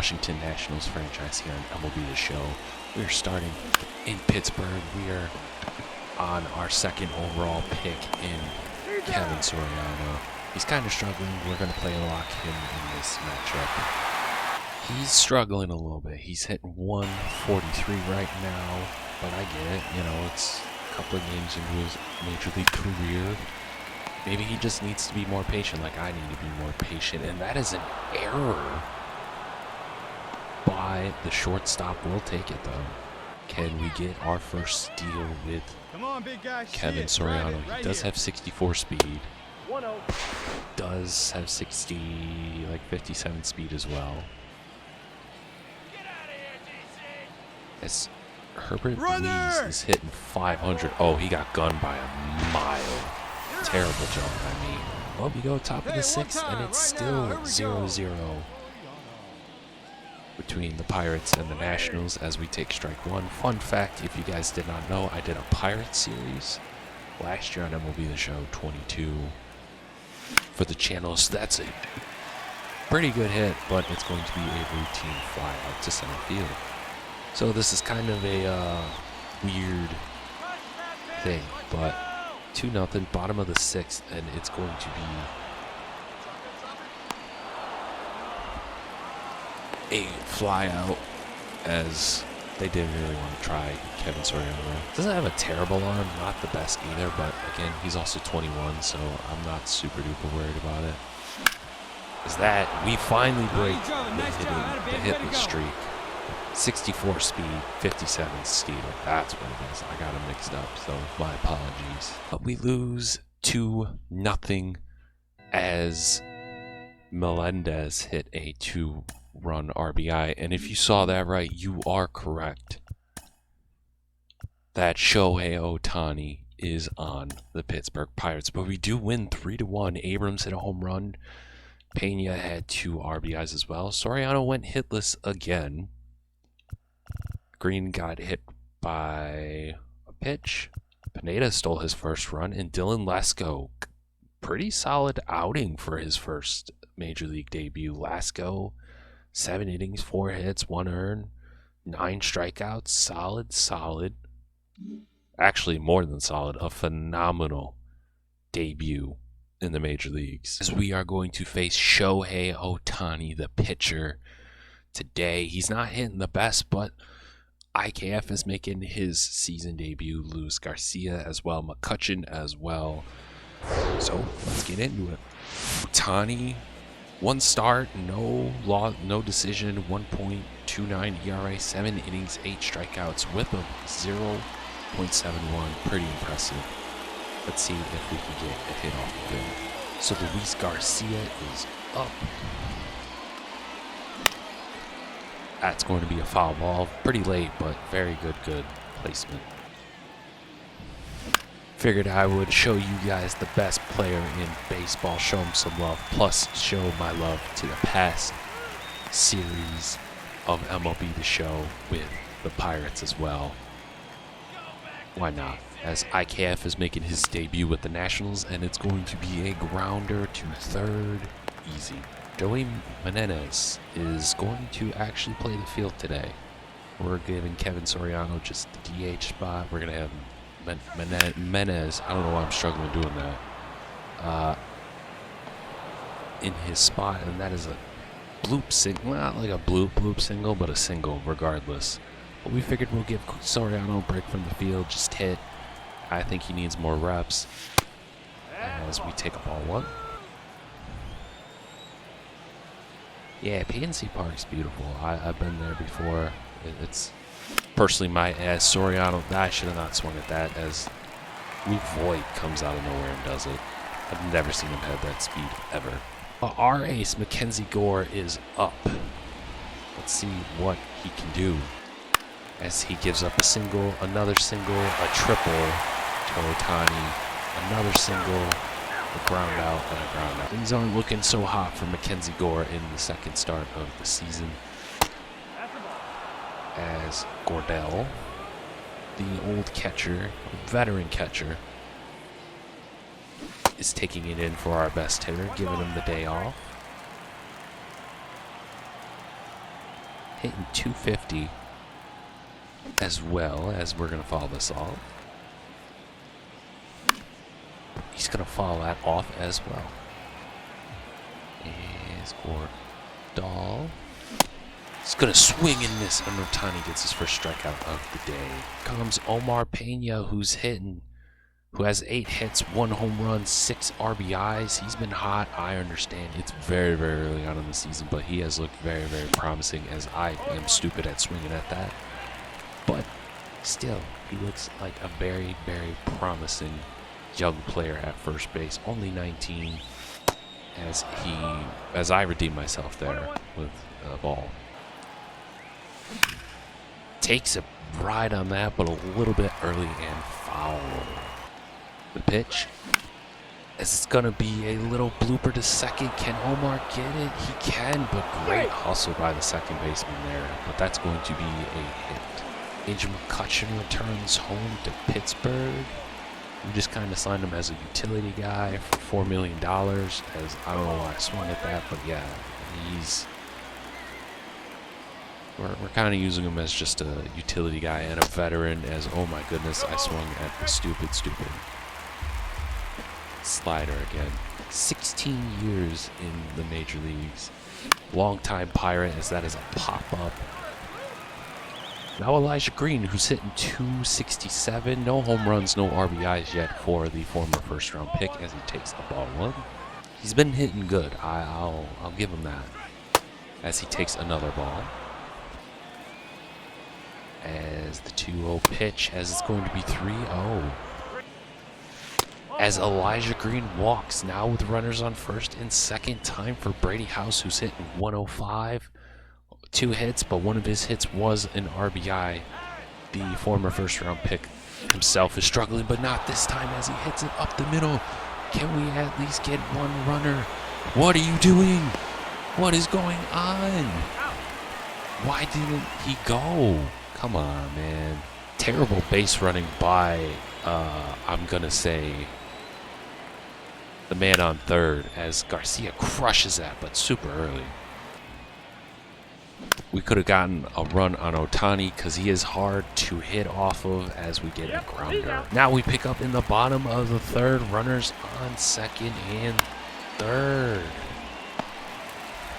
Washington Nationals franchise here on MLB The Show. We are starting in Pittsburgh. We are on our second overall pick in Kevin Soriano. He's kind of struggling. We're going to play lock him in this matchup. He's struggling a little bit. He's hitting 143 right now, but I get it. You know, it's a couple of games into his major league career. Maybe he just needs to be more patient, like I need to be more patient, and that is an error by the shortstop. We'll take it, though. Can we get our first steal with Kevin Soriano? He does have 64 speed. Does have 57 speed as well. As Herbert Louise is hitting 500. Oh, he got gunned by a mile. Terrible jump, I mean. Well, we go top of the sixth, and it's still 0-0 between the Pirates and the Nationals as we take strike one. Fun fact, if you guys did not know, I did a Pirates series last year on MLB The Show 22 for the channel, so that's a pretty good hit, but it's going to be a routine fly out to center field. So this is kind of a weird thing, but 2-0, bottom of the sixth, and it's going to be a fly out as they didn't really want to try Kevin Soriano. Doesn't have a terrible arm, not the best either, but again, he's also 21, so I'm not super duper worried about it. Is that we finally break the hitless streak. 64 speed, 57 steal. That's what it is. I got them mixed up, so my apologies. But we lose 2-0 as Melendez hit a 2-run RBI. And if you saw that right, you are correct. That Shohei Ohtani is on the Pittsburgh Pirates. But we do win 3-1. Abrams hit a home run. Pena had 2 RBIs as well. Soriano went hitless again. Green got hit by a pitch. Pineda stole his first run, and Dylan Lesko, pretty solid outing for his first major league debut. Lesko, 7 innings, 4 hits, 1 earned, 9 strikeouts. Solid. Actually, more than solid. A phenomenal debut in the major leagues. As we are going to face Shohei Ohtani, the pitcher, today. He's not hitting the best, but IKF is making his season debut. Luis Garcia as well. McCutchen as well. So let's get into it. Ohtani, 1 start, no decision, 1.29 ERA, 7 innings, 8 strikeouts, whip of 0.71. Pretty impressive. Let's see if we can get a hit off of him. So Luis Garcia is up. That's going to be a foul ball. Pretty late, but very good placement. Figured I would show you guys the best player in baseball, show him some love, plus show my love to the past series of MLB The Show with the Pirates as well. Why not? As IKF is making his debut with the Nationals, and it's going to be a grounder to third, easy. Joey Menendez is going to actually play the field today. We're giving Kevin Soriano just the DH spot. We're going to have Menendez, I don't know why I'm struggling doing that, in his spot, and that is a bloop single. Not like a bloop single, but a single regardless. But we figured we'll give Soriano a break from the field, just hit. I think he needs more reps as we take up ball 1. Yeah, PNC Park's beautiful. I've been there before. It's personally as Soriano, I should have not swung at that, as Luke Voigt comes out of nowhere and does it. I've never seen him have that speed ever. Our ace, Mackenzie Gore, is up. Let's see what he can do. As he gives up a single, another single, a triple to Ohtani, another single, a ground out, and a ground out. Things aren't looking so hot for Mackenzie Gore in the second start of the season. As Gordell, the old catcher, veteran catcher, is taking it in for our best hitter, giving him the day off. hitting 250 as well, as we're going to follow this off. He's going to follow that off as well. Is Dahl. He's going to swing and miss, and Ohtani gets his first strikeout of the day. Comes Omar Pena, who has 8 hits, 1 home run, 6 RBIs. He's been hot. I understand it's very, very early on in the season, but he has looked very, very promising, as I am stupid at swinging at that. But still, he looks like a very, very promising young player at first base. Only 19, as I redeem myself there with a ball. Takes a ride on that, but a little bit early and foul. The pitch, as it's going to be a little blooper to second. Can Omar get it? He can, but great hustle by the second baseman there. But that's going to be a hit. Andrew McCutcheon returns home to Pittsburgh. We just kind of signed him as a utility guy for $4 million, as I don't know why I swung at that, but yeah, we're kind of using him as just a utility guy and a veteran, as, oh my goodness, I swung at the stupid slider again. 16 years in the major leagues. Long-time Pirate, as that is a pop-up. Now Elijah Green, who's hitting 267. No home runs, no RBIs yet for the former first-round pick, as he takes the ball 1. He's been hitting good. I'll give him that. As he takes another ball. As the 2-0 pitch, as it's going to be 3-0. As Elijah Green walks, now with runners on first and second. Time for Brady House, who's hitting 105. 2 hits, but one of his hits was an RBI. The former first-round pick himself is struggling, but not this time, as he hits it up the middle. Can we at least get one runner? What are you doing? What is going on? Why didn't he go? Come on, man. Terrible base running by, I'm going to say, the man on third, as Garcia crushes that, but super early. We could have gotten a run on Ohtani, because he is hard to hit off of, as we get a grounder. Now we pick up in the bottom of the third, runners on second and third.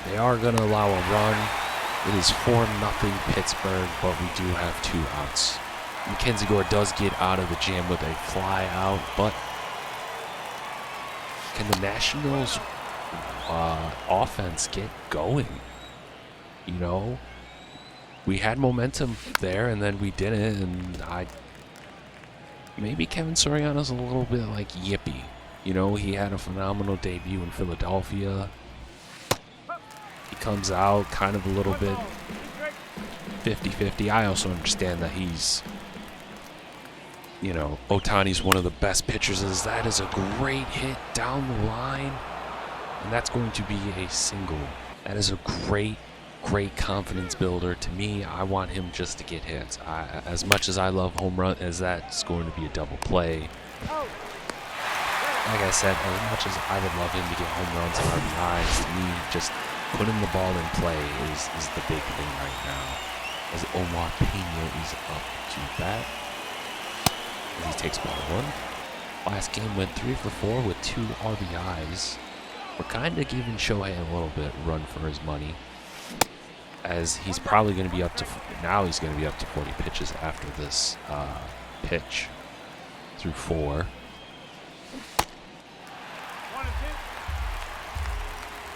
They are going to allow a run. It is 4-0 Pittsburgh, but we do have 2 outs. Mackenzie Gore does get out of the jam with a fly out, but can the Nationals offense get going? You know, we had momentum there, and then we didn't, and maybe Kevin Soriano's a little bit like yippee. You know, he had a phenomenal debut in Philadelphia. He comes out kind of a little bit 50-50. I also understand that he's, you know, Ohtani's one of the best pitchers, as that is a great hit down the line, and that's going to be a single. That is a great confidence builder. To me, I want him just to get hits. As much as I love home run, as that's going to be a double play. Like I said, as much as I would love him to get home runs and RBIs, to me, just putting the ball in play is the big thing right now. As Omar Pena is up to bat. As he takes ball 1. Last game went 3 for 4 with 2 RBIs. We're kind of giving Shohei a little bit run for his money, as he's probably going to be up to, now he's going to be up to 40 pitches after this pitch through 4.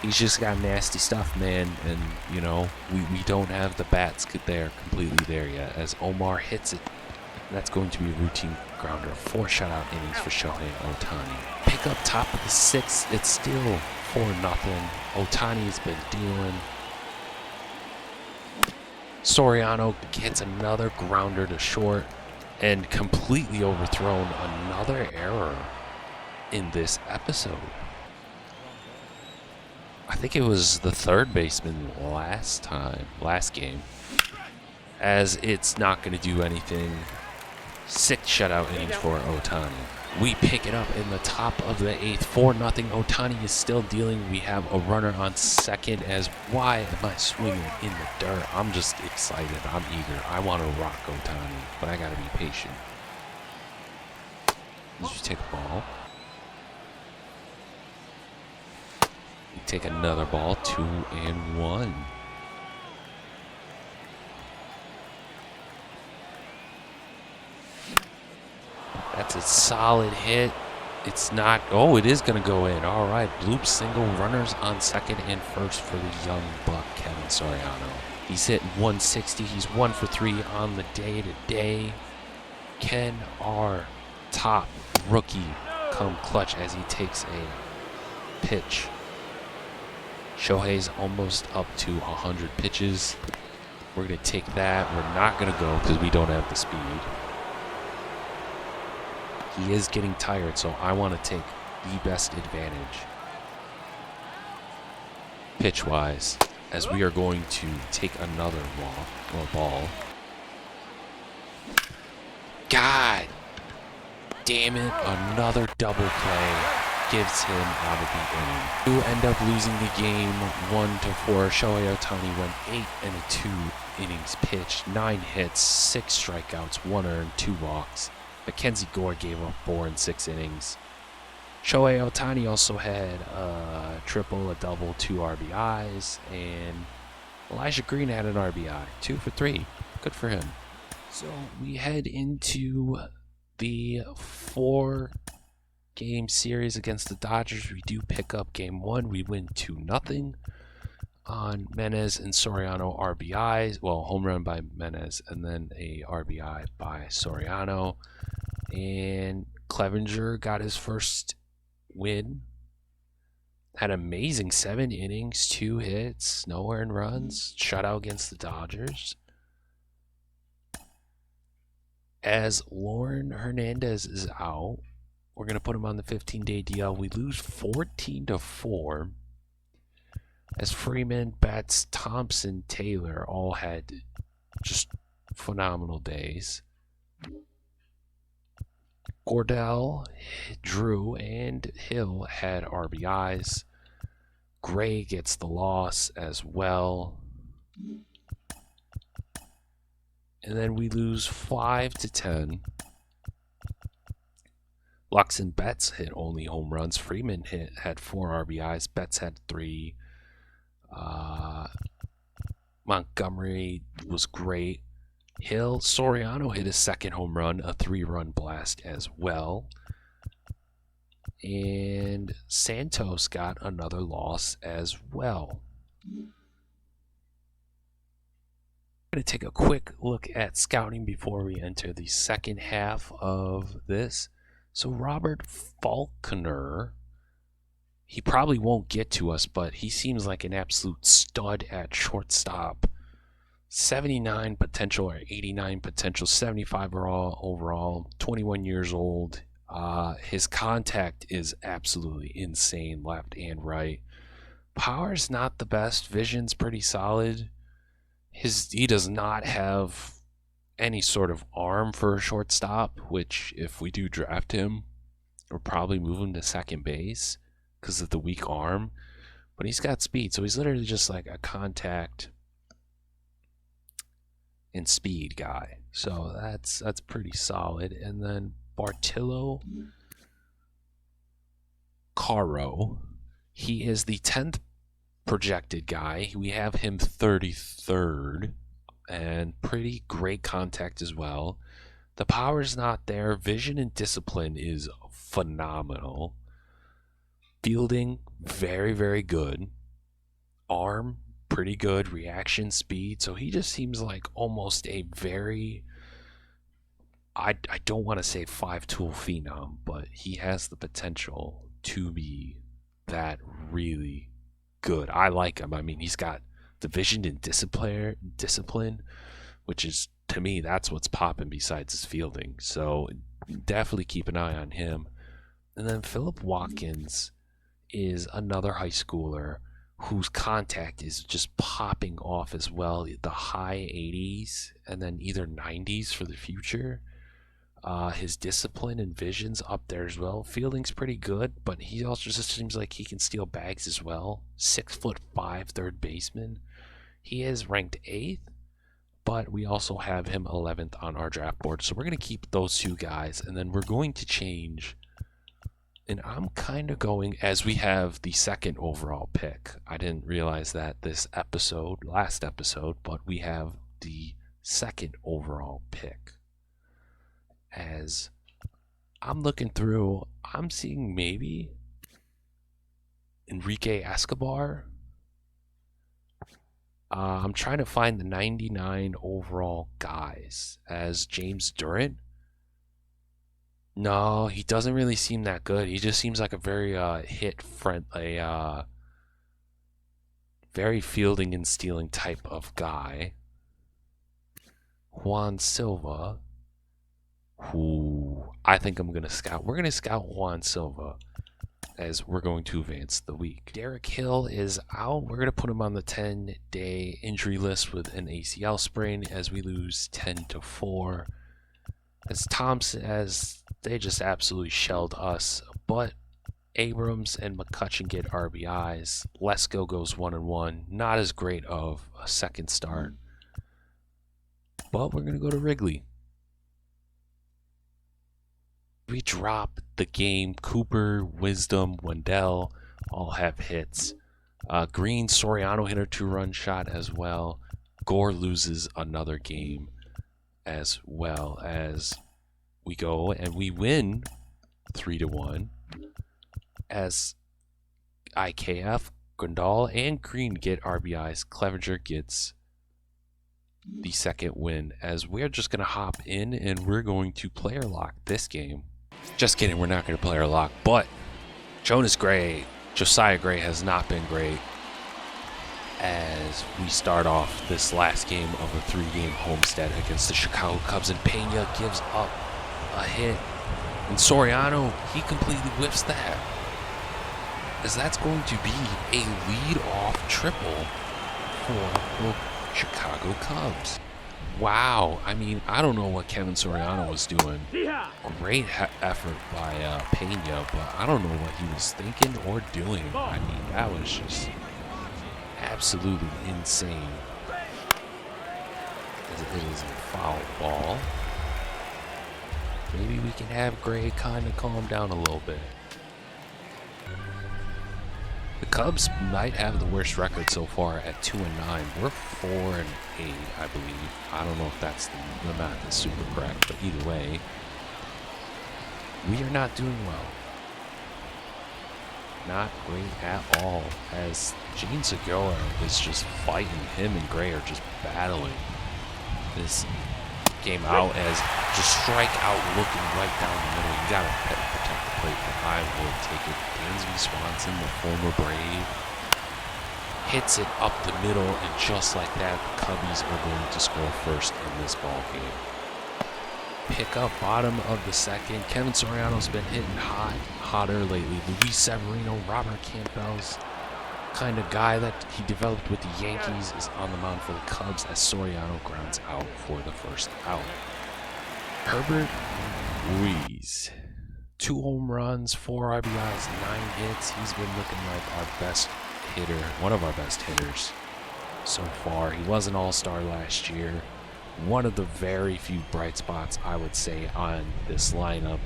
He's just got nasty stuff, man, and, you know, we don't have the bats there completely there yet, as Omar hits it. That's going to be a routine grounder. 4 shutout innings for Shohei Ohtani. Pick up top of the 6th. It's still 4-0. Ohtani's been dealing. Soriano gets another grounder to short, and completely overthrown. Another error in this episode. I think it was the third baseman last game, as it's not going to do anything. 6 shutout innings for Ohtani. We pick it up in the top of the 8th, 4-0. Ohtani is still dealing. We have a runner on second. As why am I swinging in the dirt? I'm just excited. I'm eager. I want to rock Ohtani, but I got to be patient. Did you take a ball? We take another ball, 2-1. That's a solid hit. It's not. Oh, it is going to go in. All right. Bloop single. Runners on second and first for the young buck, Kevin Soriano. He's hitting 160. He's 1 for 3 on the day today. Can our top rookie come clutch as he takes a pitch? Shohei's almost up to 100 pitches. We're going to take that. We're not going to go because we don't have the speed. He is getting tired, so I want to take the best advantage pitch-wise, as we are going to take another ball. God damn it, another double play gives him out of the inning. To end up losing the game 1-4. Shohei Ohtani went 8 innings pitched, 9 hits, 6 strikeouts, 1 earned, 2 walks. Mackenzie Gore gave up 4 in 6 innings. Shohei Ohtani also had a triple, a double, 2 RBIs, and Elijah Green had an RBI, 2 for 3. Good for him. So we head into the 4-game series against the Dodgers. We do pick up game 1. We win 2-0 on Menez and Soriano RBIs. Well, home run by Menez and then a RBI by Soriano. And Clevenger got his first win. Had an amazing 7 innings, 2 hits, no earned runs, shutout against the Dodgers. As Lauren Hernandez is out, we're going to put him on the 15-day DL. We lose 14-4. As Freeman, Betts, Thompson, Taylor all had just phenomenal days. Gordell, Drew, and Hill had RBIs. Gray gets the loss as well. And then we lose 5-10. Lux and Betts hit only home runs. Freeman had 4 RBIs. Betts had 3. Montgomery was great. Soriano hit his second home run, a 3-run blast as well. And Santos got another loss as well. I'm going to take a quick look at scouting before we enter the second half of this. So Robert Faulkner, he probably won't get to us, but he seems like an absolute stud at shortstop. 79 potential or 89 potential, 75 overall, 21 years old. His contact is absolutely insane, left and right. Power's not the best. Vision's pretty solid. He does not have any sort of arm for a shortstop, which if we do draft him, we'll probably move him to second base because of the weak arm. But he's got speed, so he's literally just like a contact and speed guy. So that's pretty solid. And then Bartolo Caro, he is the 10th projected guy. We have him 33rd, and pretty great contact as well. The power's not there. Vision and discipline is phenomenal. Fielding, very, very good. Arm, pretty good. Reaction speed. So he just seems like almost a very, I don't want to say 5-tool phenom, but he has the potential to be that really good. I like him. I mean, he's got the vision and discipline, which is, to me, that's what's popping besides his fielding. So definitely keep an eye on him. And then Philip Watkins is another high schooler whose contact is just popping off as well. The high 80s and then either 90s for the future. His discipline and vision's up there as well. Fielding's pretty good, but he also just seems like he can steal bags as well. 6'5" third baseman. He is ranked 8th, but we also have him 11th on our draft board. So we're going to keep those two guys, and then we're going to change. And I'm kind of going, as we have the 2nd overall pick. I didn't realize that last episode, but we have the 2nd overall pick. As I'm looking through, I'm seeing maybe Enrique Escobar. I'm trying to find the 99 overall guys. As James Durant. No, he doesn't really seem that good. He just seems like a very hit-friendly, very fielding and stealing type of guy. Juan Silva, who I think I'm going to scout. We're going to scout Juan Silva as we're going to advance the week. Derek Hill is out. We're going to put him on the 10-day injury list with an ACL sprain as we lose 10-4. As Thompson, as they just absolutely shelled us, but Abrams and McCutchen get RBIs. Lesko goes 1-1. Not as great of a second start, but we're going to go to Wrigley. We drop the game. Cooper, Wisdom, Wendell all have hits. Green, Soriano hit a 2-run shot as well. Gore loses another game, as well as we go and we win 3-1 as IKF, Grandal, and Green get RBIs. Clevenger gets the 2nd win, as we're just going to hop in and we're going to player lock this game. Just kidding, we're not going to player lock, but Josiah Gray has not been great as we start off this last game of a 3-game homestand against the Chicago Cubs, and Pena gives up a hit, and Soriano, he completely whiffs that, as that's going to be a lead-off triple for the Chicago Cubs. Wow, I mean, I don't know what Kevin Soriano was doing. Great effort by Pena, but I don't know what he was thinking or doing. I mean, that was just absolutely insane. It is a foul ball. Maybe we can have Gray kind of calm down a little bit. The Cubs might have the worst record so far at 2-9. We're 4-8, I believe. I don't know if that's the math is super correct, but either way, we are not doing well. Not great at all, as Gene Segura is just fighting. Him and Gray are just battling this game out, as just strike out looking right down the middle. You gotta protect the plate, but I will take it. Dansby Swanson, the former Brave, hits it up the middle, and just like that, the Cubbies are going to score first in this ball game. Pick up bottom of the 2nd. Kevin Soriano's been hitting hotter lately. Luis Severino, Robert Campbell's kind of guy that he developed with the Yankees is on the mound for the Cubs as Soriano grounds out for the first out. Herbert Ruiz, 2 home runs, 4 RBIs, 9 hits. He's been looking like our best hitter, one of our best hitters so far. He was an all-star last year. One of the very few bright spots, I would say, on this lineup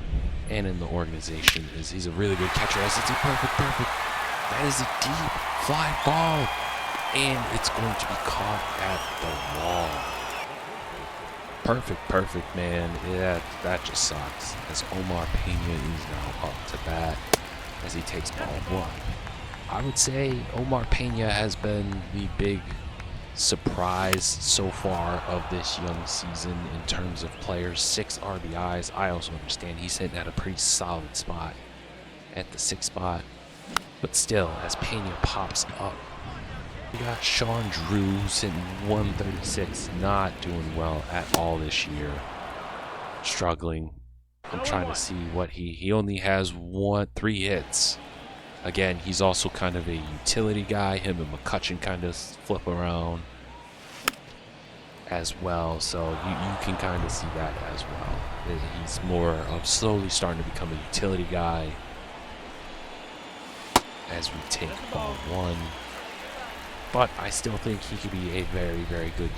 and in the organization is he's a really good catcher. As it's a perfect. That is a deep fly ball, and it's going to be caught at the wall. Perfect, man. Yeah, that just sucks. As Omar Pena is now up to bat as he takes ball 1. I would say Omar Pena has been the big surprise so far of this young season in terms of players. 6 RBIs. I also understand he's hitting at a pretty solid spot at the 6th spot. But still, as Pena pops up, we got Sean Drew who's hitting 136, not doing well at all this year. Struggling. I'm trying to see what he only has 3 hits. Again, he's also kind of a utility guy. Him and McCutchen kind of flip around. as well, so you can kind of see that as well. He's more of slowly starting to become a utility guy as we take ball one. But I still think he could be a very, very good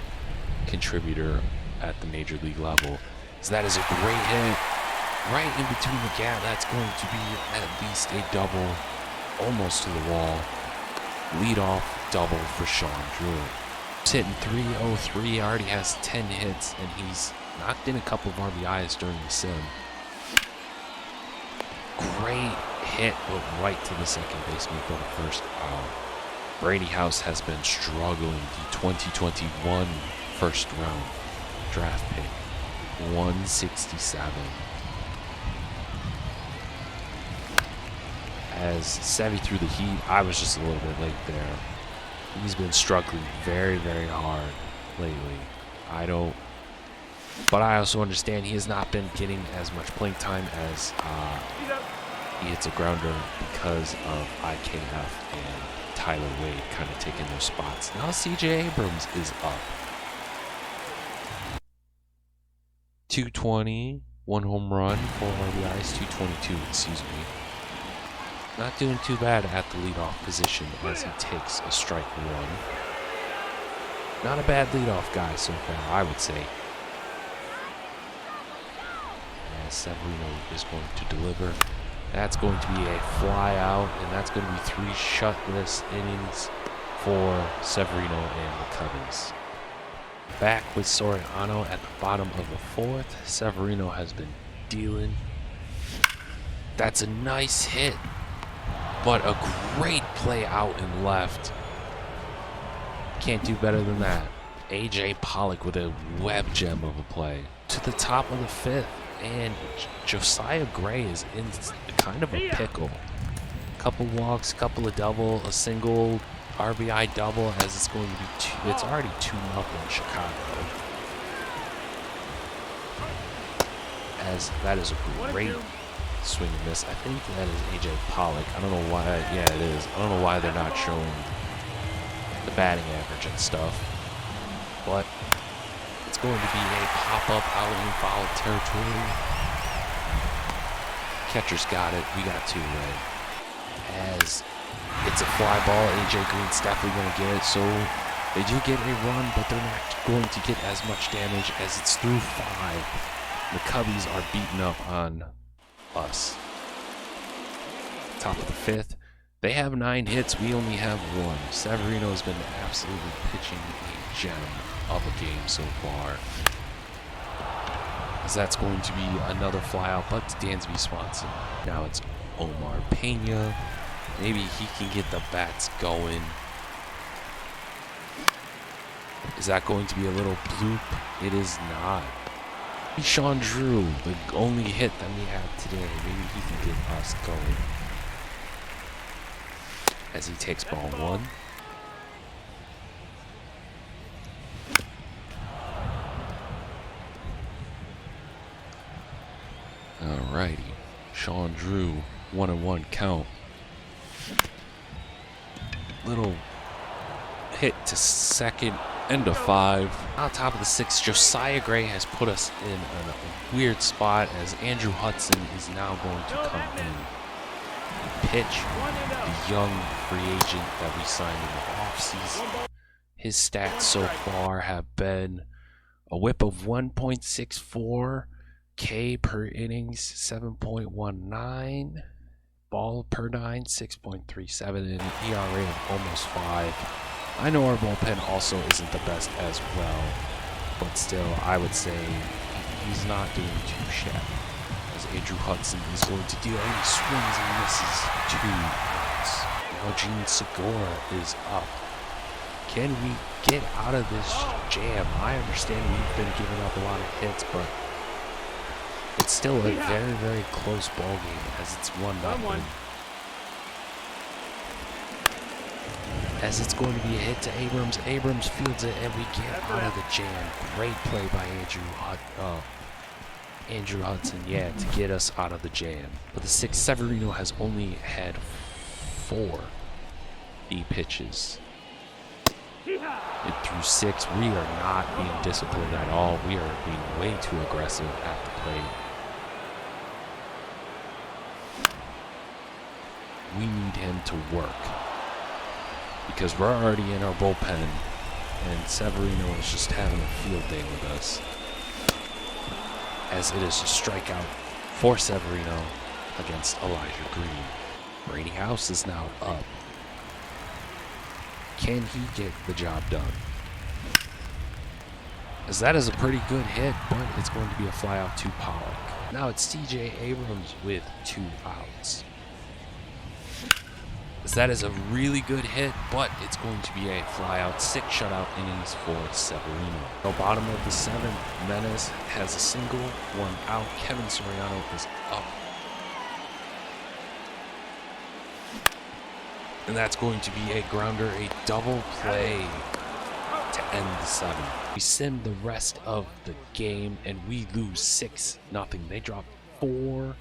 contributor at the major league level. So that is a great hit right in between the gap. That's going to be at least a double, almost to the wall. Leadoff double for Sean Drew. He's hitting .303, already has 10 hits, and he's knocked in a couple of RBIs during the sim. Great hit, but right to the second baseman for the first out. Brady House has been struggling. The 2021 first round draft pick, 167. As Sevy threw the heat, I was just a little bit late there. He's been struggling very, very hard lately. But I also understand he has not been getting as much playing time as he hits a grounder because of IKF and Tyler Wade kind of taking those spots. Now CJ Abrams is up. 220, 1 home run, 4 RBIs, 222, excuse me. Not doing too bad at the leadoff position as he takes a strike one. Not a bad leadoff guy so far, I would say. As Severino is going to deliver. That's going to be a fly out, and that's going to be 3 shutless innings for Severino and the Cubbies. Back with Soriano at the bottom of the 4th. Severino has been dealing. That's a nice hit, but a great play out and left. Can't do better than that. AJ Pollock with a web gem of a play. To the top of the 5th, and Josiah Gray is in kind of a pickle. Couple walks, couple of double, a single RBI double, as it's going to be it's already 2-0 Chicago. As that is a great swing and miss. I think that is AJ Pollock. I don't know why. Yeah, it is. I don't know why they're not showing the batting average and stuff, but it's going to be a pop-up out in foul territory. Catcher's got it. We got 2 away. As it's a fly ball, AJ Green's definitely going to get it. So they do get a run, but they're not going to get as much damage as it's through 5. The Cubbies are beating up on us. Top of the 5th. They have 9 hits. We only have 1. Severino has been absolutely pitching a gem of a game so far. As that's going to be another flyout, but to Dansby Swanson. Now it's Omar Pena. Maybe he can get the bats going. Is that going to be a little bloop? It is not. Sean Drew, the only hit that we have today. Maybe he can get us going. As he takes ball 1. Alrighty. Sean Drew, 1-1 count. Little hit to second, end of 5. On top of the 6th, Josiah Gray has put us in a weird spot as Andrew Hudson is now going to come in and pitch. The young free agent that we signed in the offseason. His stats so far have been a whip of 1.64, K per innings 7.19, ball per 9 6.37, and an ERA of almost 5. I know our bullpen also isn't the best as well, but still, I would say he's not doing too shabby. As Andrew Hudson is going to deal, and he swings and misses 2 outs. Now Gene Segura is up. Can we get out of this jam? I understand we've been giving up a lot of hits, but it's still a very, very close ball game as it's 1-0. As it's going to be a hit to Abrams. Abrams fields it, and we get out of the jam. Great play by Andrew Hudson, to get us out of the jam. But the 6th, Severino has only had 4 E pitches. it through 6. We are not being disciplined at all. We are being way too aggressive at the plate. We need him to work because we're already in our bullpen, and Severino is just having a field day with us. As it is a strikeout for Severino against Elijah Green. Brady House is now up. Can he get the job done? As that is a pretty good hit, but it's going to be a fly out to Pollock. Now it's C.J. Abrams with 2 outs. As that is a really good hit, but it's going to be a fly out. 6 shutout innings for Severino. So bottom of the 7th, Menace has a single, 1 out. Kevin Soriano is up. And that's going to be a grounder, a double play to end the 7th. We sim the rest of the game and we lose 6-0. They drop 4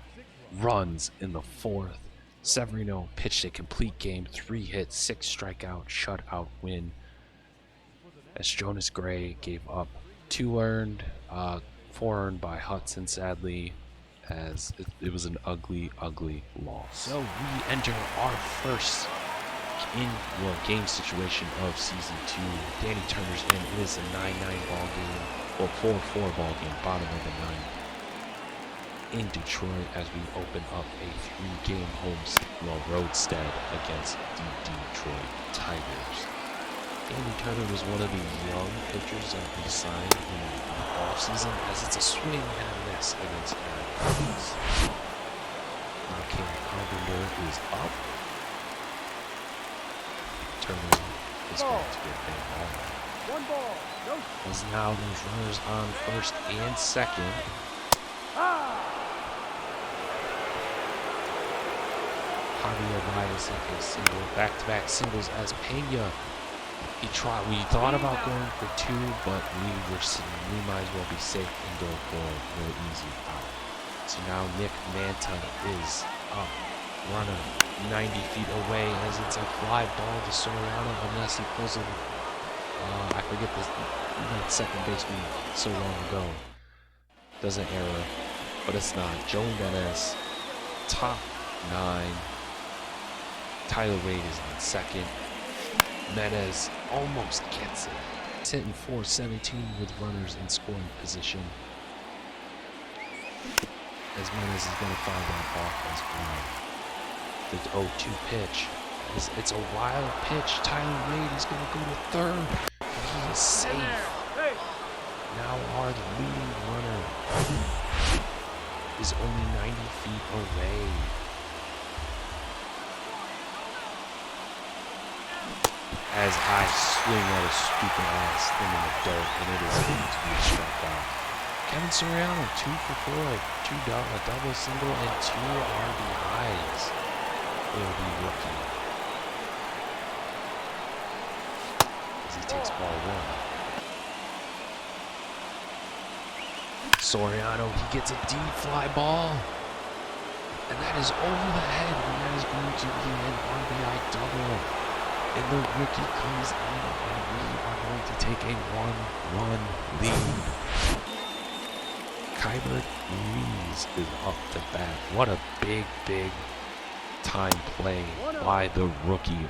runs in the 4th. Severino pitched a complete game, 3 hits, 6 strikeout, shutout win. As Jonas Gray gave up 2 earned, 4 earned by Hudson, sadly, as it was an ugly, ugly loss. So we enter our first game situation of season 2. Danny Turner's in. It is a 9-9 ball game, or 4-4 ball game, bottom of the 9th in Detroit, as we open up a 3-game roadstead against the Detroit Tigers. Danny Turner was one of the young pitchers that we signed in the offseason, as it's a swing and a miss against Aaron Hernandez. Now Cam Carpenter is up. Turner is going to get a ball. 1 ball, no. As now there's runners on first and second. Javier Baez with a single, back-to-back singles as Pena. We thought about going for 2, but we might as well be safe and go for a real easy out. So now Nick Manta is up, runner 90 feet away, as it's a fly ball to Soriano, unless he pulls it. I forget this. That second baseman so long ago. Does an error, but it's not. Joe Menace, top 9. Tyler Wade is on second. Menez almost gets it. It's hitting .417 with runners in scoring position. As Menez is going to foul that off as well. The 0-2 pitch. It's a wild pitch. Tyler Wade is going to go to third. He is safe. Now our leading runner is only 90 feet away. As I swing at a stupid ass thing in the dirt, and it is going to be a strikeout. Kevin Soriano, 2 for 4, a double single, and 2 RBIs. Will be rookie. As he takes ball 1. Soriano, he gets a deep fly ball. And that is over the head, and that is going to be an RBI double. And the rookie comes in, and we are going to take a 1-run lead. Kyber Reeves is up to bat. What a big, big time play by the rookie.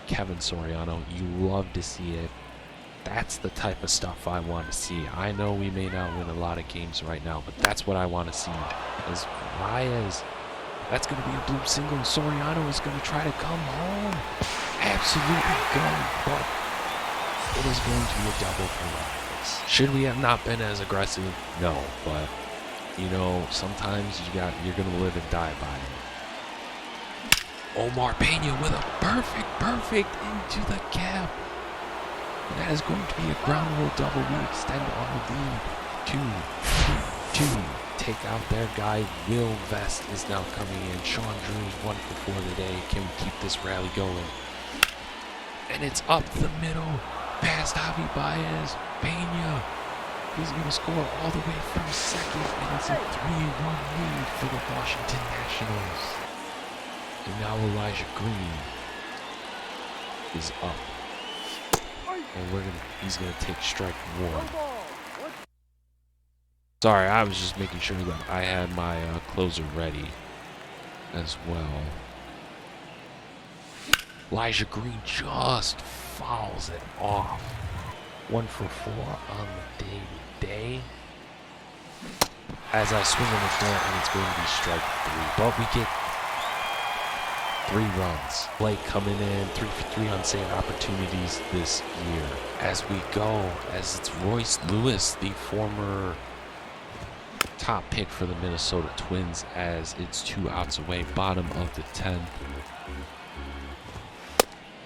Kevin Soriano, you love to see it. That's the type of stuff I want to see. I know we may not win a lot of games right now, but that's what I want to see. As Reyes, that's going to be a bloop single. Soriano is going to try to come home. Absolutely going, but it is going to be a double for Reyes. Should we have not been as aggressive? No, but you know, sometimes you're going to live and die by it. Omar Pena with a perfect into the gap. And that is going to be a ground rule double. We extend on the lead. 2-2. Take out their guy. Will Vest is now coming in. Sean Drew's 1 for 4 today. Can we keep this rally going? And it's up the middle. Past Javi Baez. Pena. He's going to score all the way from second. And it's a 3-1 lead for the Washington Nationals. And now Elijah Green is up. Oh, he's gonna take strike one. Sorry, I was just making sure that I had my closer ready as well. Elijah Green just fouls it off. 1 for 4 on the day. As I swing on the floor, and it's going to be strike 3. But we get 3 runs. Blake coming in, 3 for 3 on save opportunities this year. As we go, as it's Royce Lewis, the former top pick for the Minnesota Twins, as it's 2 outs away, bottom of the 10th.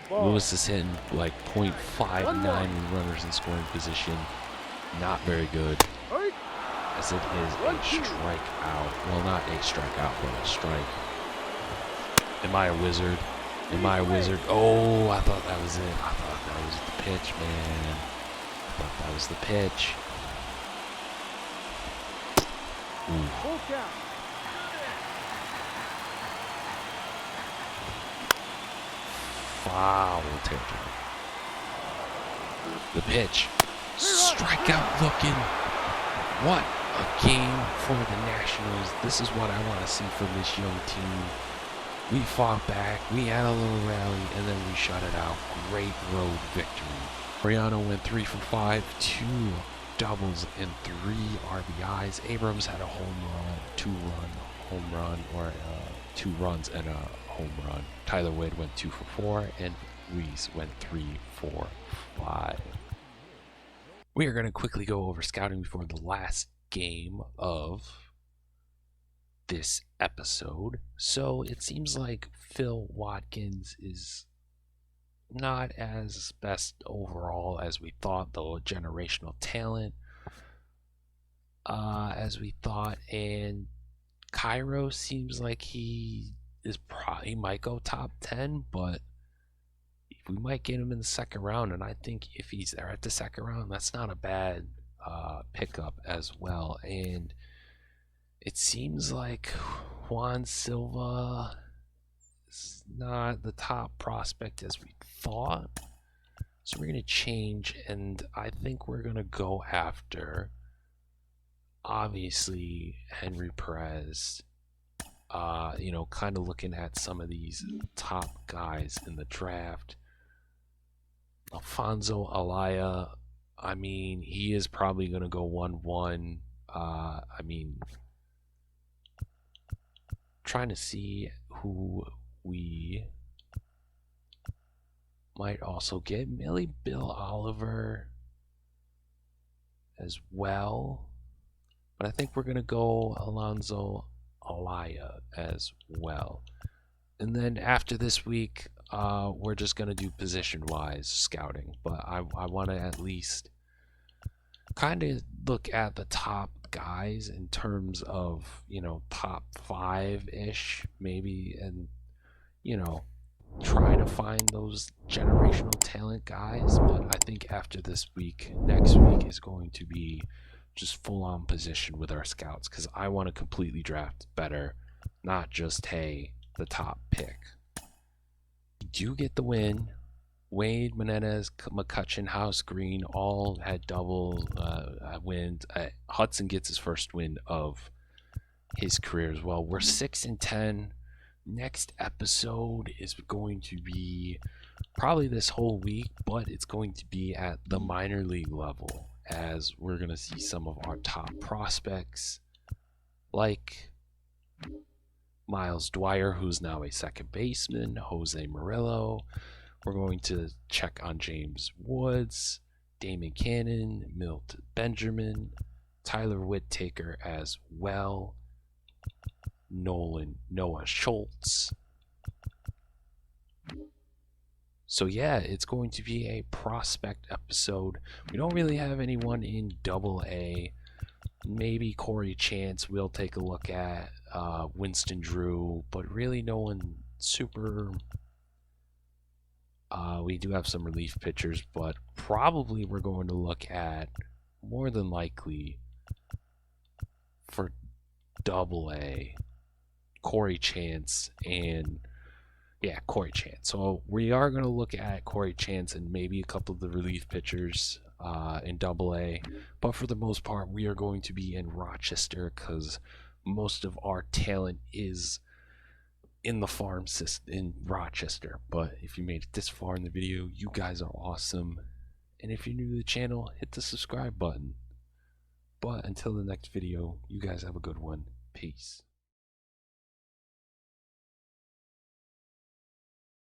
Lewis is hitting like .59 runners in scoring position. Not very good. As it is a strikeout. Well, not a strikeout, but a strike. Am I a wizard? Am I a wizard? Oh, I thought that was it. I thought that was the pitch, man. I thought that was the pitch. Ooh. Foul territory. The pitch. Strikeout looking. What a game for the Nationals. This is what I want to see from this young team. We fought back, we had a little rally, and then we shut it out. Great road victory. Soriano went 3 for 5, 2 doubles and 3 RBIs. Abrams had a home run, 2-run home run, or 2 runs and a home run. Tyler Wade went 2 for 4, and Reese went 3 for 5. We are going to quickly go over scouting before the last game of this episode. So it seems like Phil Watkins is not as best overall as we thought, though generational talent as we thought, and Cairo seems like he might go top 10, but we might get him in the second round, and I think if he's there at the second round, that's not a bad pickup as well. And it seems like Juan Silva is not the top prospect as we thought, so we're going to change, and I think we're going to go after, obviously, Henry Perez. Kind of looking at some of these top guys in the draft. Alfonso Alaya, I mean, he is probably going to go 1-1. Trying to see who we might also get. Millie Bill Oliver as well. But I think we're going to go Alonso Alaya as well. And then after this week, we're just going to do position-wise scouting. But I want to at least kind of look at the top guys in terms of, top 5-ish maybe, and, try to find those generational talent guys. But I think after this week, next week is going to be just full-on position with our scouts, because I want to completely draft better, not just, hey, the top pick. We do get the win. Wade, Menendez, McCutcheon, House, Green all had double wins. Hudson gets his first win of his career as well. We're 6-10. Next episode is going to be probably this whole week, but it's going to be at the minor league level, as we're going to see some of our top prospects, like Miles Dwyer, who's now a second baseman, Jose Murillo. We're going to check on James Woods, Damon Cannon, Milt Benjamin, Tyler Whittaker as well, Noah Schultz. So yeah, it's going to be a prospect episode. We don't really have anyone in AA. Maybe Corey Chance we'll take a look at, Winston Drew, but really no one super. We do have some relief pitchers, but probably we're going to look at, more than likely, for AA, Corey Chance and Yeah, Corey Chance. So we are going to look at Corey Chance and maybe a couple of the relief pitchers in Double A, but for the most part, we are going to be in Rochester because most of our talent is in the farm system in Rochester. But if you made it this far in the video, you guys are awesome. And if you're new to the channel, hit the subscribe button. But until the next video, you guys have a good one. Peace.